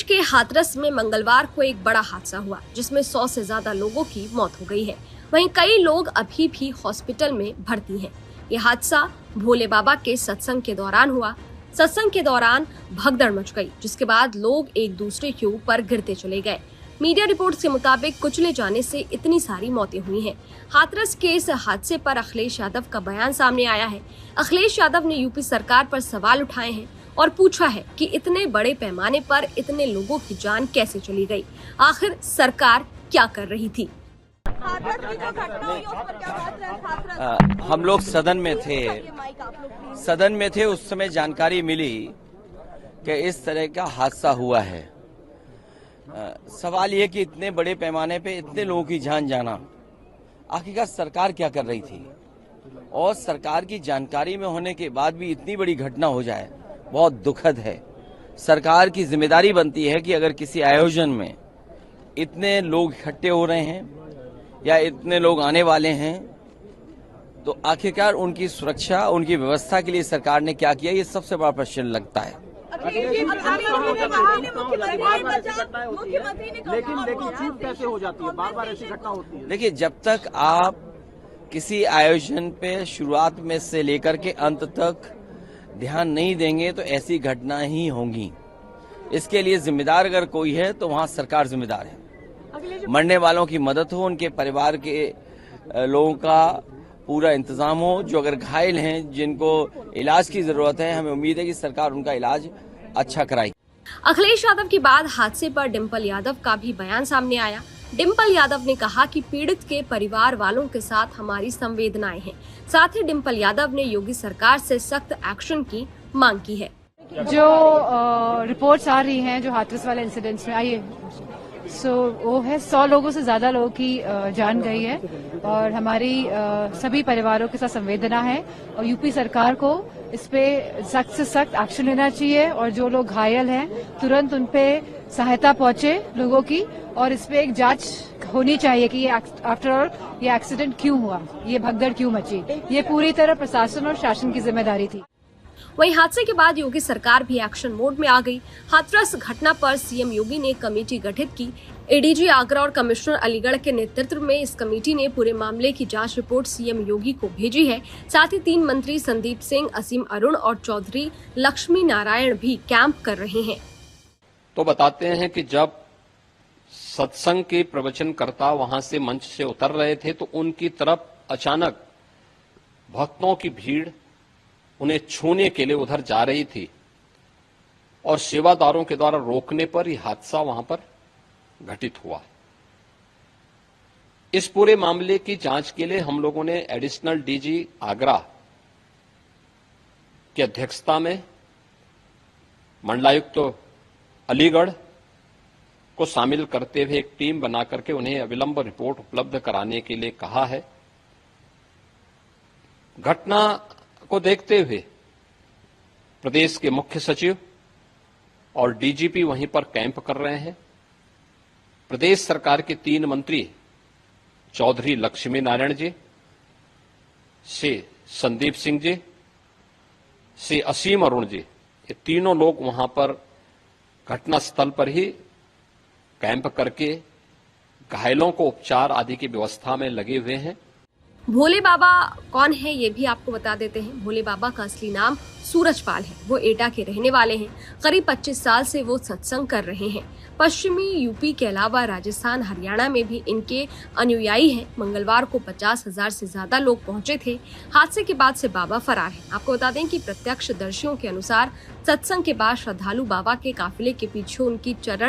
के हाथरस में मंगलवार को एक बड़ा हादसा हुआ जिसमें 100 से ज्यादा लोगों की मौत हो गई है। वहीं कई लोग अभी भी हॉस्पिटल में भर्ती हैं। ये हादसा भोले बाबा के सत्संग के दौरान हुआ। सत्संग के दौरान भगदड़ मच गई, जिसके बाद लोग एक दूसरे के ऊपर गिरते चले गए। मीडिया रिपोर्ट के मुताबिक कुचले जाने से इतनी सारी मौतें हुई हैं। हाथरस के इस हादसे पर अखिलेश यादव का बयान सामने आया है। अखिलेश यादव ने यूपी सरकार पर सवाल उठाए हैं और पूछा है कि इतने बड़े पैमाने पर इतने लोगों की जान कैसे चली गई, आखिर सरकार क्या कर रही थी। हम लोग सदन में थे उस समय जानकारी मिली कि इस तरह का हादसा हुआ है। सवाल ये कि इतने बड़े पैमाने पे इतने लोगों की जान जाना, आखिरकार सरकार क्या कर रही थी, और सरकार की जानकारी में होने के बाद भी इतनी बड़ी घटना हो जाए, बहुत दुखद है। सरकार की जिम्मेदारी बनती है कि अगर किसी आयोजन में इतने लोग इकट्ठे हो रहे हैं या इतने लोग आने वाले हैं, तो आखिरकार उनकी सुरक्षा, उनकी व्यवस्था के लिए सरकार ने क्या किया, ये सबसे बड़ा प्रश्न लगता है। लेकिन चूक कैसे हो जाती है, बार बार ऐसी घटना होती है। देखिए, जब तक आप किसी आयोजन पे शुरुआत में से लेकर के अंत तक ध्यान नहीं देंगे तो ऐसी घटना ही होंगी। इसके लिए जिम्मेदार अगर कोई है तो वहाँ सरकार जिम्मेदार है। मरने वालों की मदद हो, उनके परिवार के लोगों का पूरा इंतजाम हो। जो अगर घायल हैं, जिनको इलाज की जरूरत है, हमें उम्मीद है कि सरकार उनका इलाज अच्छा कराएगी। अखिलेश यादव के बाद हादसे पर डिम्पल यादव का भी बयान सामने आया। डिम्पल यादव ने कहा कि पीड़ित के परिवार वालों के साथ हमारी संवेदनाएं हैं। साथ ही डिम्पल यादव ने योगी सरकार से सख्त एक्शन की मांग की है। जो रिपोर्ट्स आ रही हैं जो हाथरस वाले इंसिडेंट्स में आई है, वो है 100 लोगों से ज्यादा लोगों की जान गई है और हमारी सभी परिवारों के साथ संवेदना है और यूपी सरकार को इस पे सख्त से सख्त एक्शन लेना चाहिए और जो लोग घायल हैं तुरंत उन पे सहायता पहुंचे लोगों की, और इस पे एक जांच होनी चाहिए कि ये आफ्टर ऑल ये एक्सीडेंट क्यों हुआ, ये भगदड़ क्यों मची। ये पूरी तरह प्रशासन और शासन की जिम्मेदारी थी। वहीं हादसे के बाद योगी सरकार भी एक्शन मोड में आ गई। हाथरस घटना पर सीएम योगी ने कमेटी गठित की। एडीजी आगरा और कमिश्नर अलीगढ़ के नेतृत्व में इस कमेटी ने पूरे मामले की जांच रिपोर्ट सीएम योगी को भेजी है। साथ ही 3 मंत्री संदीप सिंह, असीम अरुण और चौधरी लक्ष्मी नारायण भी कैंप कर रहे हैं। तो बताते हैं कि जब सत्संग के प्रवचनकर्ता वहां से मंच से उतर रहे थे तो उनकी तरफ अचानक भक्तों की भीड़ उन्हें छूने के लिए उधर जा रही थी और सेवादारों के द्वारा रोकने पर यह हादसा वहां पर घटित हुआ। इस पूरे मामले की जांच के लिए हम लोगों ने एडिशनल डीजी आगरा की अध्यक्षता में मंडलायुक्त अलीगढ़ को शामिल करते हुए एक टीम बना करके उन्हें अविलंब रिपोर्ट उपलब्ध कराने के लिए कहा है। घटना को देखते हुए प्रदेश के मुख्य सचिव और डीजीपी वहीं पर कैंप कर रहे हैं। प्रदेश सरकार के 3 मंत्री चौधरी लक्ष्मी नारायण जी से संदीप सिंह जी से असीम अरुण जी, ये तीनों लोग वहां पर घटना स्थल पर ही कैंप करके घायलों को उपचार आदि की व्यवस्था में लगे हुए हैं। भोले बाबा कौन है ये भी आपको बता देते हैं। भोले बाबा का असली नाम सूरजपाल है। वो एटा के रहने वाले हैं। करीब 25 साल से वो सत्संग कर रहे हैं। पश्चिमी यूपी के अलावा राजस्थान, हरियाणा में भी इनके अनुयायी हैं। मंगलवार को 50,000 से ज्यादा लोग पहुंचे थे। हादसे के बाद से बाबा फरार हैं। आपको बता दें कि प्रत्यक्षदर्शियों के अनुसार सत्संग के बाद श्रद्धालु बाबा के काफिले के पीछे उनकी चरण